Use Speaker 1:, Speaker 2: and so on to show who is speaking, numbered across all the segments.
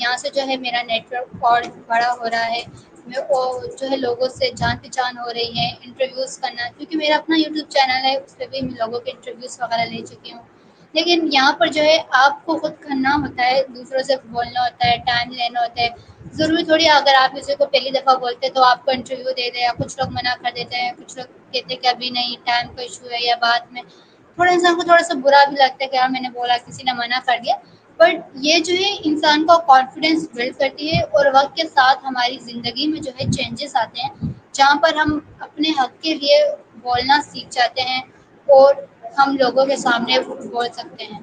Speaker 1: یہاں سے جو ہے میرا نیٹ ورک اور بڑا ہو رہا ہے، میں جو ہے لوگوں سے جان پہچان ہو رہی ہے، انٹرویوز کرنا، کیونکہ میرا اپنا یوٹیوب چینل ہے، اس پہ بھی میں لوگوں کے انٹرویوز وغیرہ لے چکی ہوں. لیکن یہاں پر جو ہے آپ کو خود کرنا ہوتا ہے، دوسروں سے بولنا ہوتا ہے، ٹائم لینا ہوتا ہے. ضروری تھوڑی اگر آپ کسی کو پہلی دفعہ بولتے تو آپ کو انٹرویو دے دیں، یا کچھ لوگ منع کر دیتے ہیں، کچھ لوگ کہتے ہیں کہ ابھی نہیں، ٹائم کا ایشو ہے، یا بعد میں تھوڑا انسان کو تھوڑا سا برا بھی لگتا ہے کہ یار میں نے بولا کسی نے منع کر دیا. بٹ یہ جو ہے انسان کو کانفیڈینس بلڈ کرتی ہے، اور وقت کے ساتھ ہماری زندگی میں جو ہے چینجز آتے ہیں جہاں پر ہم اپنے حق کے لیے بولنا سیکھ جاتے ہیں اور ہم لوگوں کے سامنے بول سکتے ہیں.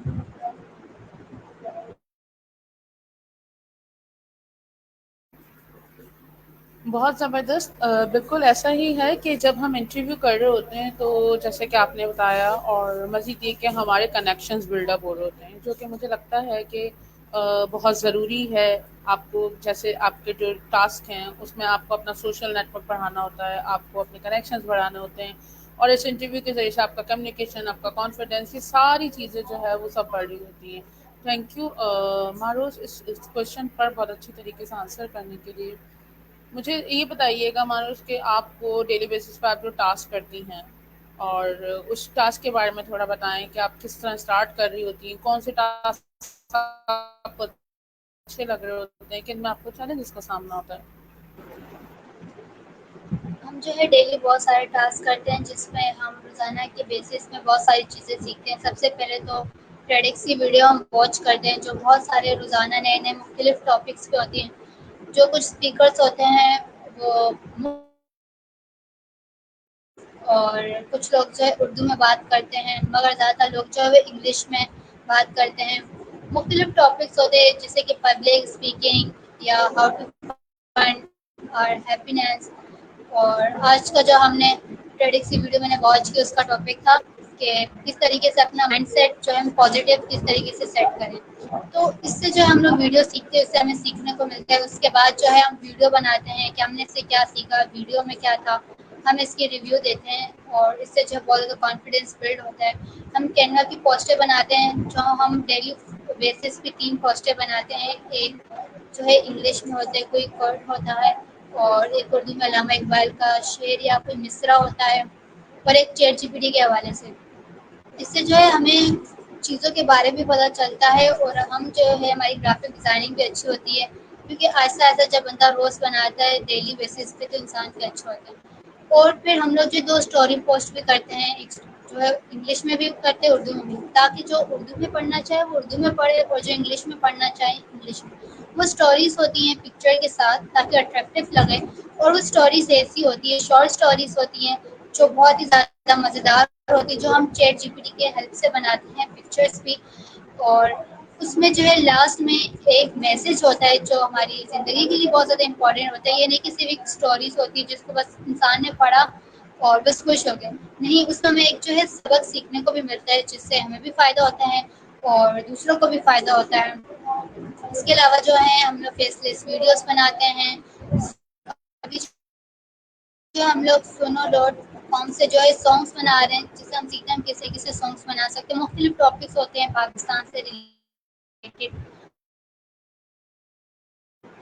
Speaker 2: بہت زبردست. بالکل ایسا ہی ہے کہ جب ہم انٹرویو کر رہے ہوتے ہیں تو جیسے کہ آپ نے بتایا، اور مزید یہ کہ ہمارے کنیکشنز بلڈ اپ ہو رہے ہوتے ہیں، جو کہ مجھے لگتا ہے کہ بہت ضروری ہے. آپ کو جیسے آپ کے جو ٹاسک ہیں اس میں آپ کو اپنا سوشل نیٹ ورک بڑھانا ہوتا ہے، آپ کو اپنے کنیکشنز بڑھانے ہوتے ہیں، اور اس انٹرویو کے ذریعے سے آپ کا کمیونیکیشن، آپ کا کانفیڈینس، یہ ساری چیزیں جو ہے وہ سب بڑھ رہی ہوتی ہیں. تھینک یو ماروز اس کوشچن پر بہت اچھی طریقے سے آنسر کرنے کے لیے. مجھے یہ بتائیے گا مانوش کہ آپ کو ڈیلی بیسس پہ آپ جو ٹاسک کرتی ہیں، اور اس ٹاسک کے بارے میں تھوڑا بتائیں کہ آپ کس طرح اسٹارٹ کر رہی ہوتی ہیں، کون سے ٹاسک آپ کو اچھے لگ رہے ہوتے ہیں، کن میں آپ کو چیلنجز کا سامنا ہوتا ہے.
Speaker 1: ہم جو ہے ڈیلی بہت سارے ٹاسک کرتے ہیں جس میں ہم روزانہ کے بیسس میں بہت ساری چیزیں سیکھتے ہیں. سب سے پہلے تو ٹریڈکس کی ویڈیو ہم واچ کرتے ہیں، جو بہت سارے روزانہ نئے نئے مختلف ٹاپکس پہ ہوتی ہیں. جو کچھ اسپیکرس ہوتے ہیں وہ اور کچھ لوگ جو ہے اردو میں بات کرتے ہیں، مگر زیادہ تر لوگ جو ہے انگلش میں بات کرتے ہیں. مختلف ٹاپکس ہوتے ہیں جیسے کہ پبلک اسپیکنگ، یا ہاؤ ٹو فنڈ اور ہیپینس. اور آج کا جو ہم نے ٹریڈکس کی ویڈیو میں نے واچ کی، اس کا ٹاپک تھا کہ کس طریقے سے اپنا مائنڈ سیٹ جو ہے ہم پازیٹیو کس طریقے سے سیٹ کریں. تو اس سے جو ہم لوگ ویڈیو سیکھتے ہیں، اس سے ہمیں سیکھنے کو ملتا ہے. اس کے بعد جو ہے ہم ویڈیو بناتے ہیں کہ ہم نے اس سے کیا سیکھا، ویڈیو میں کیا تھا، ہم اس کی ریویو دیتے ہیں، اور اس سے جو ہے بہت زیادہ کانفیڈینس بلڈ ہوتا ہے. ہم کینوا کی پوسٹیں بناتے ہیں، جو ہم ڈیلی بیسس پہ 3 پوسٹیں بناتے ہیں. ایک جو ہے انگلش میں ہوتا ہے، کوئی کوٹ ہوتا ہے، اور ایک اردو میں علامہ اقبال کا شعر یا کوئی مصرع ہوتا ہے، اور ایک چیٹ جی پی ٹی کے حوالے سے. اس سے جو ہے ہمیں چیزوں کے بارے میں پتہ چلتا ہے، اور ہم جو ہے ہماری گرافک ڈیزائننگ بھی اچھی ہوتی ہے، کیونکہ ایسا ایسا جب بندہ روز بناتا ہے ڈیلی بیسس پہ تو انسان کا اچھا ہوتا ہے. اور پھر ہم لوگ جو 2 اسٹوری پوسٹ بھی کرتے ہیں، ایک جو ہے انگلش میں بھی کرتے ہیں، اردو میں بھی، تاکہ جو اردو میں پڑھنا چاہے وہ اردو میں پڑھے، اور جو انگلش میں پڑھنا چاہے انگلش میں. وہ اسٹوریز ہوتی ہیں پکچر کے ساتھ تاکہ اٹریکٹیو لگے. اور وہ اسٹوریز ایسی ہوتی ہے، شارٹ اسٹوریز ہوتی ہیں جو بہت ہی زیادہ مزیدار ہوتی ہے، جو ہم چیٹ جی پی ٹی کے ہیلپ سے بناتے ہیں پکچرس بھی. اور اس میں جو ہے لاسٹ میں ایک میسج ہوتا ہے جو ہماری زندگی کے لیے بہت زیادہ امپورٹینٹ ہوتا ہے. یہ نہیں کہ صرف ایک اسٹوریز ہوتی ہے جس کو بس انسان نے پڑھا اور بس خوش ہو گئے. نہیں، اس میں ہمیں ایک جو ہے سبق سیکھنے کو بھی ملتا ہے، جس سے ہمیں بھی فائدہ ہوتا ہے اور دوسروں کو بھی فائدہ ہوتا ہے. اس کے علاوہ جو ہے ہم لوگ فیس لیس ویڈیوز بناتے ہیں. ابھی جو ہم لوگ سنو ڈاٹ کام سے جو ہے سانگس بنا رہے ہیں، جس سے ہم سیکھتے ہیں کیسے کیسے سانگس بنا سکتے ہیں. مختلف ٹاپکس ہوتے ہیں پاکستان سے ریلیٹڈ.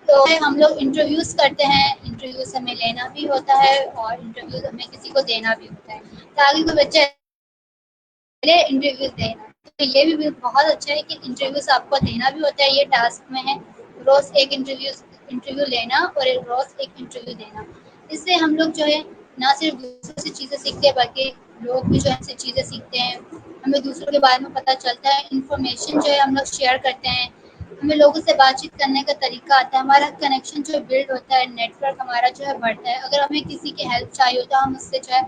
Speaker 1: تو ہم لوگ انٹرویوز کرتے ہیں، انٹرویوز ہمیں لینا بھی ہوتا ہے، اور انٹرویوز ہمیں کسی کو دینا بھی ہوتا ہے، تاکہ کوئی بچہ انٹرویوز دینا. تو یہ بھی بہت اچھا ہے کہ انٹرویوز آپ کو دینا بھی ہوتا ہے. یہ ٹاسک میں ہے روز ایک انٹرویو لینا، اور روز ایک انٹرویو دینا. اس سے ہم لوگ جو ہے نہ صرف دوسروں سے چیزیں سیکھتے ہیں، بلکہ لوگ بھی جو ہے سے چیزیں سیکھتے ہیں. ہمیں دوسروں کے بارے میں پتہ چلتا ہے، انفارمیشن جو ہے ہم لوگ شیئر کرتے ہیں. ہمیں لوگوں سے بات چیت کرنے کا طریقہ آتا ہے، ہمارا کنیکشن جو بلڈ ہوتا ہے، نیٹ ورک ہمارا جو ہے بڑھتا ہے. اگر ہمیں کسی کی ہیلپ چاہیے ہو تو ہم اس سے جو ہے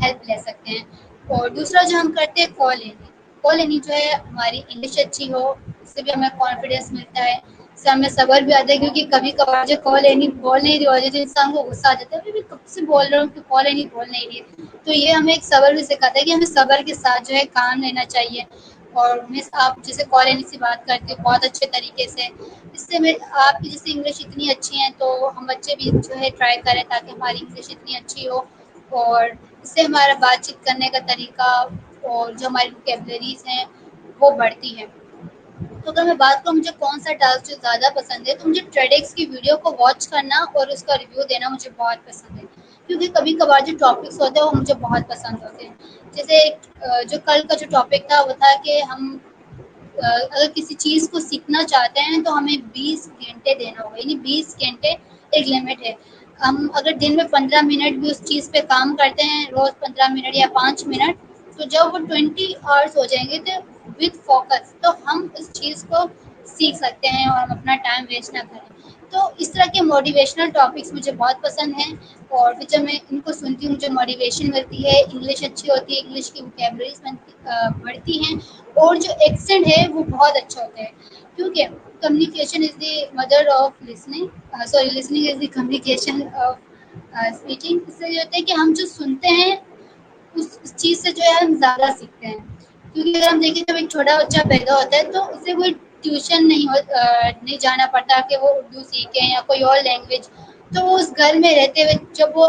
Speaker 1: ہیلپ لے سکتے ہیں. اور دوسرا جو ہم کرتے ہیں کال اینی جو ہے ہماری انگلش اچھی ہو، اس سے بھی ہمیں کانفیڈینس ملتا ہے. اس سے ہمیں صبر بھی آتا ہے، کیونکہ کبھی کبھار جو کال اینی بول نہیں رہی ہوتی تو انسان کو غصہ آ جاتا ہے، بھی کب سے بول رہا ہوں کہ کال اینی بول نہیں رہی ہے. تو یہ ہمیں ایک صبر بھی سکھاتا ہے کہ ہمیں صبر کے ساتھ جو ہے کام لینا چاہیے. اور مس آپ جیسے کال اینی سے بات کرتے ہو بہت اچھے طریقے سے، اس سے آپ کی جیسے انگلش اتنی اچھی ہیں تو ہم بچے بھی جو ہے ٹرائی کریں تاکہ ہماری انگلش اتنی اچھی ہو. اور اس سے ہمارا بات چیت کرنے کا طریقہ اور جو ہماری وکیبلریز ہیں وہ بڑھتی ہے. تو اگر میں بات کروں مجھے کون سا ٹاسک جو زیادہ پسند ہے، تو مجھے ٹریڈکس کی ویڈیو کو واچ کرنا اور اس کا ریویو دینا مجھے بہت پسند ہے، کیونکہ کبھی کبھار جو ٹاپکس ہوتے ہیں وہ مجھے بہت پسند ہوتے ہیں. جیسے جو کل کا جو ٹاپک تھا وہ تھا کہ ہم اگر کسی چیز کو سیکھنا چاہتے ہیں تو ہمیں 20 گھنٹے دینا ہوگا، یعنی 20 گھنٹے ایک لمٹ ہے. ہم اگر دن میں 15 منٹ بھی اس چیز پہ کام کرتے ہیں، روز 15 منٹ یا 5 منٹ، تو جب وہ 20 آورس ہو جائیں گے تو وتھ فوکس تو ہم اس چیز کو سیکھ سکتے ہیں اور ہم اپنا ٹائم ویسٹ نہ کریں. تو اس طرح کے موٹیویشنل ٹاپکس مجھے بہت پسند ہیں، اور پھر جب میں ان کو سنتی ہوں مجھے موٹیویشن ملتی ہے، انگلش اچھی ہوتی ہے، انگلش کی ووکیبلریز بڑھتی ہیں، اور جو ایکسینٹ ہے وہ بہت اچھا ہوتا ہے، کیونکہ communication is the mother of listening, sorry listening is the communication of speaking. اس سے یہ ہوتا ہے کہ ہم جو سنتے ہیں اس چیز سے جو ہے ہم زیادہ سیکھتے ہیں. کیونکہ اگر ہم دیکھیں جب ایک چھوٹا بچہ پیدا ہوتا ہے تو اسے کوئی ٹیوشن نہیں جانا پڑتا کہ وہ اردو سیکھیں یا کوئی اور لینگویج، تو وہ اس گھر میں رہتے ہوئے جب وہ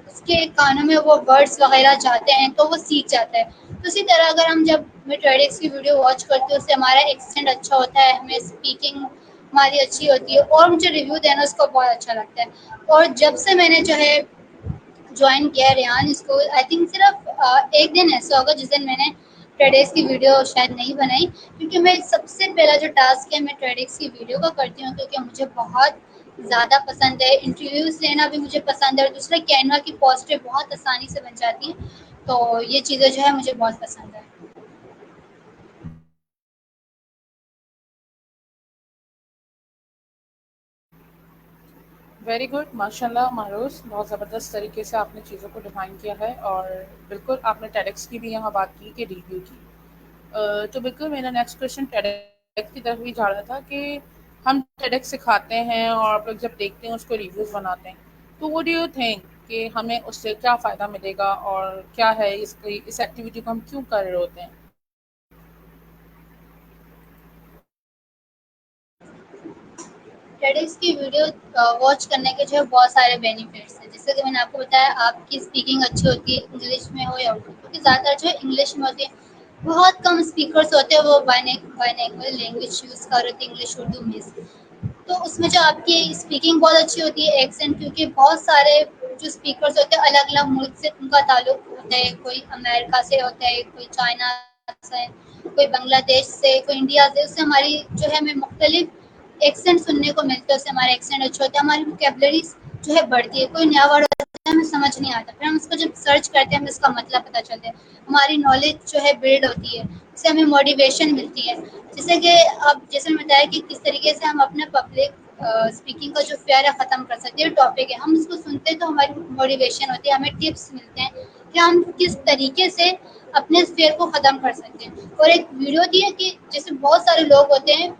Speaker 1: اس کے کانوں میں وہ ورڈس وغیرہ جاتے ہیں تو وہ سیکھ جاتا ہے. تو اسی طرح اگر ہم جب میں ٹریڈکس کی ویڈیو واچ کرتی ہوں اس سے ہمارا ایکسینٹ اچھا ہوتا ہے، ہمیں اسپیکنگ ہماری اچھی ہوتی ہے، اور مجھے ریویو دینا اس کو بہت اچھا لگتا ہے. اور جب سے میں نے جو ہے جوائن کیا ہے ریان اسکول، آئی تھنک صرف ایک دن ایسا ہوگا جس دن میں نے ٹریڈکس کی ویڈیو شاید نہیں بنائی، کیونکہ میں سب سے پہلا جو ٹاسک ہے میں ٹریڈکس کی ویڈیو کا کرتی ہوں، کیونکہ مجھے بہت زیادہ پسند ہے. انٹرویوز لینا بھی مجھے پسند ہے، اور دوسرا کینوا کی پوسٹیں بہت آسانی سے بن جاتی ہیں، تو یہ چیزیں جو ہے مجھے بہت پسند ہے.
Speaker 2: ویری گڈ، ماشاء اللہ معروف، بہت زبردست طریقے سے آپ نے چیزوں کو ڈیفائن کیا ہے، اور بالکل آپ نے ٹیڈکس کی بھی یہاں بات کی کہ ریویو کی. تو بالکل میرا نیکسٹ کوشچن ٹیڈکس کی طرف بھی جا رہا تھا کہ ہم ٹیڈکس سکھاتے ہیں اور آپ لوگ جب دیکھتے ہیں اس کو ریویوز بناتے ہیں، تو وہ ڈو یو تھنک کہ ہمیں اس سے کیا فائدہ ملے گا، اور کیا ہے اس ایکٹیویٹی کو ہم کیوں کر رہے ہوتے ہیں؟
Speaker 1: ٹیڈکس کی ویڈیو واچ کرنے کے جو ہے بہت سارے بینیفٹس ہیں، جیسے کہ میں نے آپ کو بتایا آپ کی اسپیکنگ اچھی ہوتی ہے، انگلش میں ہو یا اردو، کیونکہ زیادہ تر جو ہے انگلش میں ہوتی ہے. بہت کم اسپیکرس ہوتے ہیں وہ بائنینگول لینگویج یوز کر رہے تھے، انگلش اردو میں سے. تو اس میں جو آپ کی اسپیکنگ بہت اچھی ہوتی ہے، ایکسینٹ، کیونکہ بہت سارے جو اسپیکرس ہوتے ہیں الگ الگ ملک سے ان کا تعلق ہوتا ہے، کوئی امریکہ سے ہوتا ہے، کوئی چائنا سے، کوئی بنگلہ دیش سے، کوئی انڈیا سے. اس سے ہماری جو ہے ہمیں مختلف ایکسینٹ سننے کو ملتا ہے، اس سے ہمارے ایکسینٹ اچھے ہوتے ہیں، ہماری ووکیبلریز جو ہے بڑھتی ہے. کوئی نیا ورڈ ہوتا ہے ہمیں سمجھ نہیں آتا، پھر ہم اس کو جب سرچ کرتے ہیں ہمیں اس کا مطلب پتہ چلتا ہے، ہماری نالج جو ہے بلڈ ہوتی ہے، اس سے ہمیں موٹیویشن ملتی ہے. جیسے کہ اب جیسے میں بتایا کہ کس طریقے سے ہم اپنے پبلک اسپیکنگ کا جو فیئر ہے ختم کر سکتے ہیں، ٹاپک ہے، ہم اس کو سنتے ہیں تو ہماری موٹیویشن ہوتی ہے، ہمیں ٹپس ملتے ہیں کہ ہم کس طریقے سے اپنے اس فیئر کو ختم کر سکتے ہیں. اور ایک ویڈیو دی ہے کہ جیسے بہت سارے لوگ ہوتے ہیں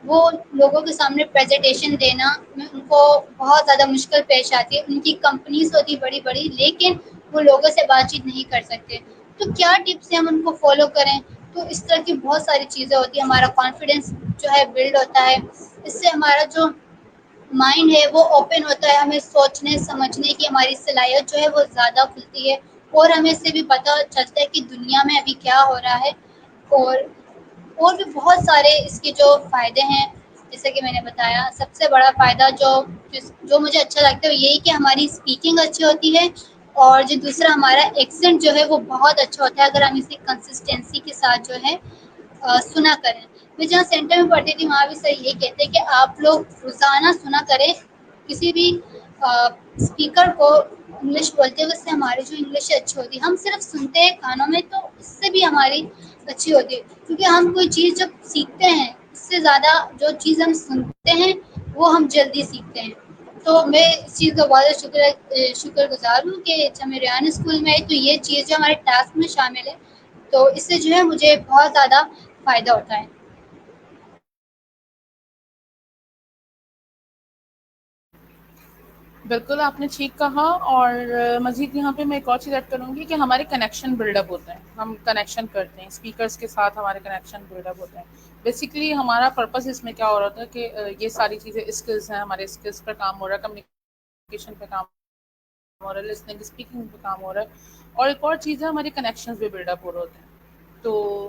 Speaker 1: وہ لوگوں کے سامنے پریزنٹیشن دینا میں ان کو بہت زیادہ مشکل پیش آتی ہے، ان کی کمپنیز ہوتی بڑی بڑی لیکن وہ لوگوں سے بات چیت نہیں کر سکتے. تو کیا ٹپس ہیں ہم ان کو فالو کریں؟ تو اس طرح کی بہت ساری چیزیں ہوتی ہیں، ہمارا کانفیڈینس جو ہے بلڈ ہوتا ہے، اس سے ہمارا جو مائنڈ ہے وہ اوپن ہوتا ہے، ہمیں سوچنے سمجھنے کی ہماری صلاحیت جو ہے وہ زیادہ کھلتی ہے، اور ہمیں اس سے بھی پتہ چلتا ہے کہ دنیا میں ابھی کیا ہو رہا ہے. اور بھی بہت سارے اس کے جو فائدے ہیں، جیسے کہ میں نے بتایا سب سے بڑا فائدہ جو مجھے اچھا لگتا ہے وہ یہی کہ ہماری اسپیکنگ اچھی ہوتی ہے، اور جو دوسرا ہمارا ایکسینٹ جو ہے وہ بہت اچھا ہوتا ہے اگر ہم اسے کنسسٹینسی کے ساتھ جو ہے سنا کریں. میں جہاں سینٹر میں پڑھتی تھی وہاں بھی سر یہی کہتے ہیں کہ آپ لوگ روزانہ سنا کریں کسی بھی اسپیکر کو انگلش بولتے ہوئے، اس سے ہماری جو انگلش اچھی ہوتی ہے. ہم صرف سنتے ہیں کانوں میں تو اس سے بھی ہماری اچھی ہوتی ہے، کیونکہ ہم کوئی چیز جب سیکھتے ہیں اس سے زیادہ جو چیز ہم سنتے ہیں وہ ہم جلدی سیکھتے ہیں. تو میں اس چیز کا بہت شکر گزار ہوں کہ جب میں ریان اسکول میں آئی تو یہ چیز جو ہمارے ٹاسک میں شامل ہے، تو اس سے جو ہے مجھے بہت زیادہ فائدہ ہوتا ہے.
Speaker 2: بالکل آپ نے ٹھیک کہا، اور مزید یہاں پہ میں ایک اور چیز ایڈ کروں گی کہ ہمارے کنیکشن بلڈ اپ ہوتے ہیں، ہم کنیکشن کرتے ہیں اسپیکرس کے ساتھ، ہمارے کنیکشن بلڈ اپ ہوتے ہیں. بیسیکلی ہمارا پرپس اس میں کیا ہو رہا تھا کہ یہ ساری چیزیں اسکلس ہیں، ہمارے اسکلس پر کام ہو رہا ہے، کمیونیکیشن پہ کام ہو رہا ہے، لسننگ اسپیکنگ پہ کام ہو رہا ہے، اور ایک اور چیز ہے ہمارے کنیکشنز بھی بلڈ اپ ہو رہے ہوتے ہیں. تو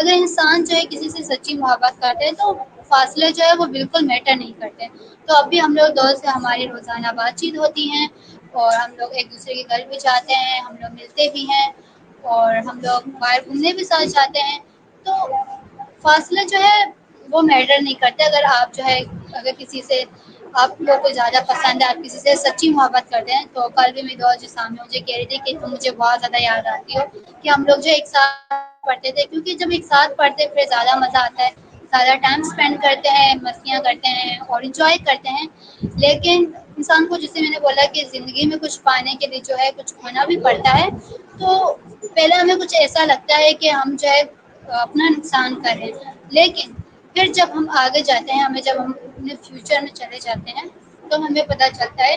Speaker 1: اگر انسان جو ہے کسی سے سچی محبت کرتے ہیں تو فاصلے جو ہے وہ بالکل میٹر نہیں کرتے. تو اب بھی ہم لوگ دوست سے ہماری روزانہ بات چیت ہوتی ہیں اور ہم لوگ ایک دوسرے کے گھر بھی جاتے ہیں, ہم لوگ ملتے بھی ہیں اور ہم لوگ باہر گھومنے بھی ساتھ جاتے ہیں. تو فاصلہ جو ہے وہ میٹر نہیں کرتے. اگر آپ جو ہے اگر کسی سے آپ کو کوئی زیادہ پسند ہے, آپ کسی سے سچی محبت کرتے ہیں, تو کل بھی میری دوست جو سامنے مجھے کہہ رہی تھی کہ تم مجھے بہت زیادہ یاد آتی ہو, کہ ہم لوگ جو ایک ساتھ پڑھتے تھے, کیونکہ جب ایک ساتھ پڑھتے پھر زیادہ مزہ آتا ہے, زیادہ ٹائم اسپینڈ کرتے ہیں, مستیاں کرتے ہیں اور انجوائے کرتے ہیں. لیکن انسان کو, جسے میں نے بولا کہ زندگی میں کچھ پانے کے لیے جو ہے کچھ کھونا بھی پڑتا ہے, تو پہلے ہمیں کچھ ایسا لگتا ہے کہ ہم جو ہے اپنا نقصان کریں, لیکن پھر جب ہم آگے جاتے ہیں, ہمیں جب ہم اپنے فیوچر میں چلے جاتے ہیں تو ہمیں پتہ چلتا ہے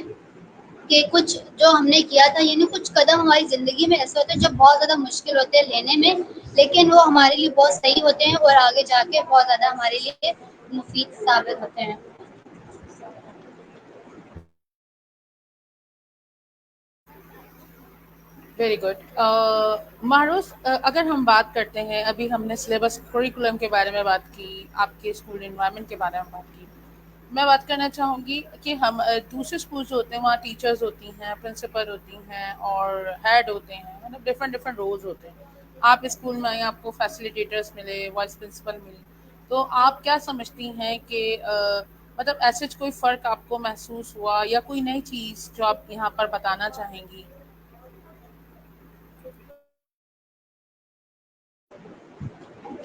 Speaker 1: کہ کچھ جو ہم نے کیا تھا, یعنی کچھ قدم ہماری زندگی میں ایسے ہوتے ہیں جو بہت زیادہ مشکل ہوتے ہیں لینے میں, لیکن وہ ہمارے لیے بہت صحیح ہوتے ہیں اور آگے جا کے بہت زیادہ ہمارے لیے مفید ثابت ہوتے ہیں.
Speaker 2: Very good. معروف, اگر ہم بات کرتے ہیں, ابھی ہم نے سلیبس کریکولم کے بارے میں بات کی, آپ کے اسکول انوائرمنٹ کے بارے میں بات کی. میں بات کرنا چاہوں گی کہ ہم دوسرے اسکول جو ہوتے ہیں وہاں ٹیچرز ہوتی ہیں, پرنسپل ہوتی ہیں اور ہیڈ ہوتے ہیں, مطلب ڈفرینٹ ڈفرینٹ رولز ہوتے ہیں. آپ اسکول میں آئیں, آپ کو فیسیلیٹیٹرس ملے, وائس پرنسپل ملی, تو آپ کیا سمجھتی ہیں کہ مطلب ایسے کوئی فرق آپ کو محسوس ہوا, یا کوئی نئی چیز جو آپ یہاں پر بتانا چاہیں گی؟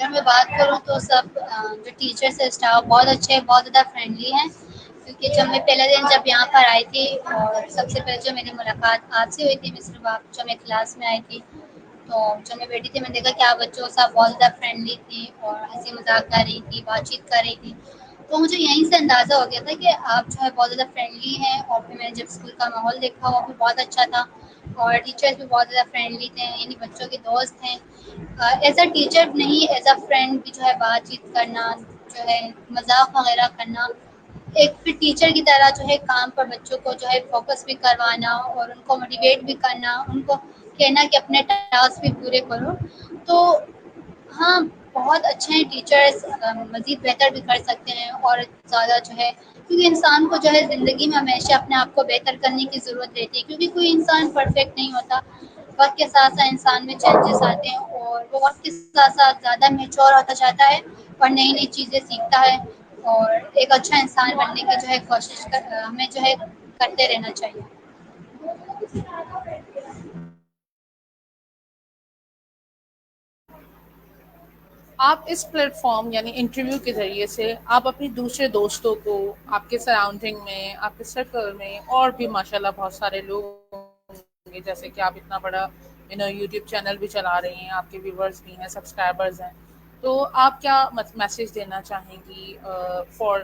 Speaker 1: اگر میں بات کروں تو سب جو ٹیچرس ہے, اسٹاف بہت اچھے ہیں, بہت زیادہ فرینڈلی ہیں. کیونکہ جب میں پہلے دن جب یہاں پر آئی تھی, اور سب سے پہلے جو میری ملاقات آپ سے ہوئی تھی, میں صرف آپ جو میں کلاس میں آئی تھی, تو جب میں بیٹھی تھی میں نے دیکھا کہ آپ بچوں کے ساتھ بہت زیادہ فرینڈلی تھی اور ہنسی مذاق کر رہی تھی, بات چیت کر رہی تھی. تو مجھے یہیں سے اندازہ ہو گیا تھا کہ آپ جو ہے بہت زیادہ فرینڈلی ہیں. اور پھر میں نے جب اسکول کا ماحول دیکھا وہ بھی بہت اچھا تھا, اور ٹیچرس بھی بہت زیادہ فرینڈلی تھے, یعنی بچوں کے دوست ہیں. ایز اے ٹیچر نہیں, ایز اے فرینڈ بھی جو ہے بات چیت کرنا, جو ہے مذاق وغیرہ کرنا, ایک پھر ٹیچر کی طرح جو ہے کام پر بچوں کو جو ہے فوکس بھی کروانا اور ان کو موٹیویٹ بھی کرنا, ان کو کہنا کہ اپنے ٹاسک بھی پورے کرو. تو ہاں, بہت اچھے ہیں ٹیچرس, مزید بہتر بھی کر سکتے ہیں اور زیادہ جو ہے, کیونکہ انسان کو جو ہے زندگی میں ہمیشہ اپنے آپ کو بہتر کرنے کی ضرورت رہتی ہے, کیونکہ کوئی انسان پرفیکٹ نہیں ہوتا. وقت کے ساتھ ساتھ انسان میں چینجز آتے ہیں, اور وہ وقت کے ساتھ ساتھ زیادہ میچور ہوتا جاتا ہے اور نئی نئی چیزیں سیکھتا ہے, اور ایک اچھا انسان بننے کی جو ہے کوشش ہمیں جو ہے کرتے رہنا چاہیے.
Speaker 2: آپ اس پلیٹ فارم یعنی انٹرویو کے ذریعے سے آپ اپنی دوسرے دوستوں کو, آپ کے سراؤنڈنگ میں, آپ کے سرکل میں اور بھی ماشاء اللہ بہت سارے لوگ ہوں گے, جیسے کہ آپ اتنا بڑا یوٹیوب چینل بھی چلا رہی ہیں, آپ کے ویورز بھی ہیں, سبسکرائبرز ہیں, تو آپ کیا میسج دینا چاہیں گی فار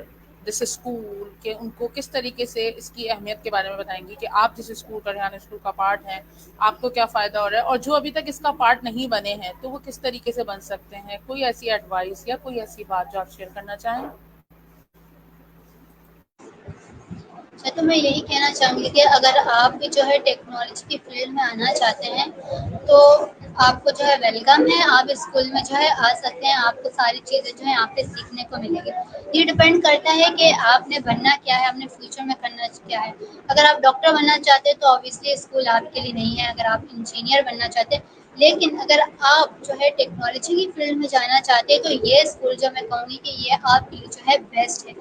Speaker 2: دس اسکول, کہ ان کو کس طریقے سے اس کی اہمیت کے بارے میں بتائیں گی کہ آپ جس اسکول کا, ریحان اسکول کا پارٹ ہیں, آپ کو کیا فائدہ ہو رہا ہے, اور جو ابھی تک اس کا پارٹ نہیں بنے ہیں تو وہ کس طریقے سے بن سکتے ہیں؟ کوئی ایسی ایڈوائس یا کوئی ایسی بات جو آپ شیئر کرنا چاہیں؟
Speaker 1: اچھا, تو میں یہی کہنا چاہوں گی کہ اگر آپ بھی جو ہے ٹیکنالوجی کی فیلڈ میں آنا چاہتے ہیں تو آپ کو جو ہے ویلکم ہے, آپ اسکول میں جو ہے آ سکتے ہیں. آپ کو ساری چیزیں جو ہے یہاں پہ سیکھنے کو ملے گی. یہ ڈپینڈ کرتا ہے کہ آپ نے بننا کیا ہے, آپ نے فیوچر میں کرنا کیا ہے. اگر آپ ڈاکٹر بننا چاہتے ہیں تو اوبیسلی اسکول آپ کے لیے نہیں ہے. اگر آپ انجینئر بننا چاہتے ہیں, لیکن اگر آپ جو ہے ٹیکنالوجی کی فیلڈ میں جانا چاہتے ہیں تو یہ اسکول جو میں کہوں گی کہ یہ آپ کے لیے جو ہے بیسٹ ہے.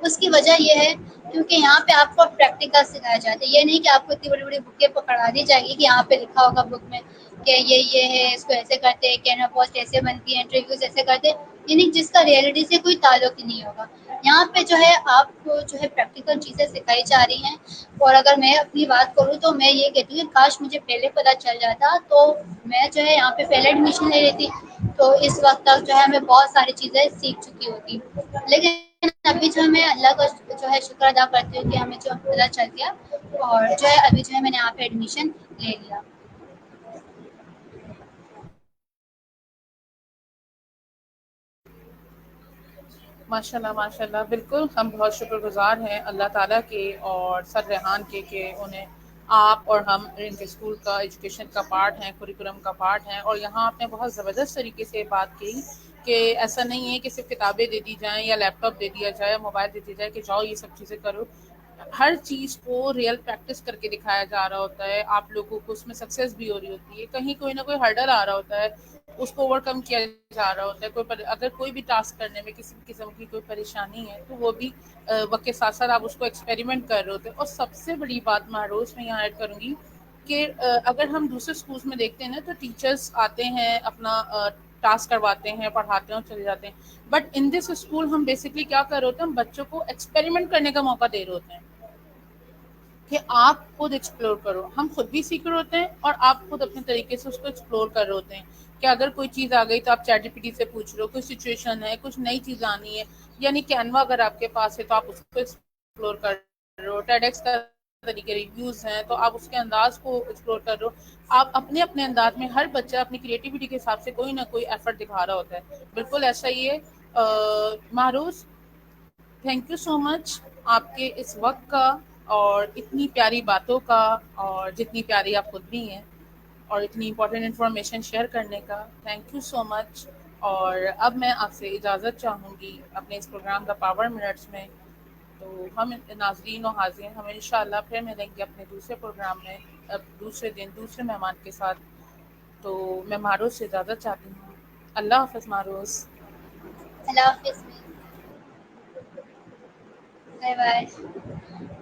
Speaker 1: اس کی وجہ یہ ہے کیونکہ یہاں پہ آپ کو پریکٹیکل سکھایا جاتا ہے. یہ نہیں کہ آپ کو اتنی بڑی بڑی بکیں پکڑا دی جائے گی کہ یہاں پہ لکھا ہوگا بک میں کہ یہ ہے, اس کو ایسے کرتے ہیں, کیمرا پوسٹ ایسے بنتی ہے, انٹرویوز ایسے کرتے ہیں, یعنی جس کا ریئلٹی سے کوئی تعلق ہی نہیں ہوگا. یہاں پہ جو ہے آپ کو جو ہے پریکٹیکل چیزیں سکھائی جا رہی ہیں. اور اگر میں اپنی بات کروں تو میں یہ کہتی ہوں کہ کاش مجھے پہلے پتہ چل جاتا, تو میں جو ہے یہاں پہ پہلے ایڈمیشن لے لیتی, تو اس وقت تک جو ہے ہمیں بہت ساری چیزیں سیکھ چکی ہوتی. لیکن ابھی جو میں اللہ کا جو ہے شکر ادا کرتی ہوں کہ ہمیں جو پتہ چل گیا, اور جو ہے ابھی جو ہے میں نے یہاں پہ ایڈمیشن لے لیا.
Speaker 2: ماشاء اللہ ماشاء اللہ, بالکل ہم بہت شکر گزار ہیں اللہ تعالیٰ کے اور سر ریحان کے کہ انہیں آپ اور ہم ان کے اسکول کا ایجوکیشن کا پارٹ ہیں, کریکولم کا پارٹ ہیں. اور یہاں آپ نے بہت زبردست طریقے سے بات کی کہ ایسا نہیں ہے کہ صرف کتابیں دے دی جائیں یا لیپ ٹاپ دے دیا جائے یا موبائل دے دیا جائے کہ جاؤ یہ سب چیزیں کرو. ہر چیز کو ریئل پریکٹس کر کے دکھایا جا رہا ہوتا ہے. آپ لوگوں کو اس میں سکسیس بھی ہو رہی ہوتی ہے. کہیں کوئی نہ کوئی ہرڈل آ رہا ہوتا ہے, اس کو اوور کم کیا جا رہا ہوتا ہے. اگر کوئی بھی ٹاسک کرنے میں کسی بھی قسم کی کوئی پریشانی ہے تو وہ بھی وقت کے ساتھ ساتھ آپ اس کو ایکسپیریمنٹ کر رہے ہوتے ہیں. اور سب سے بڑی بات مہروز میں یہاں ایڈ کروں گی کہ اگر ہم دوسرے اسکولس میں دیکھتے ہیں نا تو ٹیچرس آتے ہیں, اپنا ٹاسک کرواتے ہیں, پڑھاتے ہیں اور چلے جاتے ہیں. بٹ ان دس اسکول ہم بیسکلی کیا کر رہے ہوتے ہیں, ہم بچوں کو ایکسپیریمنٹ کرنے کا موقع دے رہے ہوتے ہیں کہ آپ خود ایکسپلور کرو. ہم خود بھی سیکھ رہے ہوتے ہیں اور آپ خود اپنے طریقے سے اس کو ایکسپلور کر رہے ہوتے ہیں کہ اگر کوئی چیز آ گئی تو آپ چیٹ جی پی ٹی سے پوچھ رہے ہو, کوئی سچویشن ہے, کچھ نئی چیز آنی ہے, یعنی کینوا اگر آپ کے پاس ہے تو آپ اس کو ایکسپلور کر رہے ہو. ٹیڈ ایکس کا طریقے ریویوز ہیں تو آپ اس کے انداز کو ایکسپلور کر رہے ہو. آپ اپنے اپنے انداز میں, ہر بچہ اپنی کریٹیوٹی کے حساب سے کوئی نہ کوئی ایفرٹ دکھا رہا ہوتا ہے. بالکل ایسا ہی ہے. معروف, تھینک یو سو مچ آپ کے اس وقت کا اور اتنی پیاری باتوں کا, اور جتنی پیاری آپ خود بھی ہیں, اور اتنی امپورٹنٹ انفارمیشن شیئر کرنے کا. تھینک یو سو مچ. اور اب میں آپ سے اجازت چاہوں گی اپنے اس پروگرام دا پاور منٹس میں. تو ہم ناظرین و حاضرین ہم انشاءاللہ پھر ملیں گے اپنے دوسرے پروگرام میں, اب دوسرے دن دوسرے مہمان کے ساتھ. تو میں معروض سے اجازت چاہتی ہوں. اللہ حافظ معروض.
Speaker 1: اللہ حافظ. Bye bye.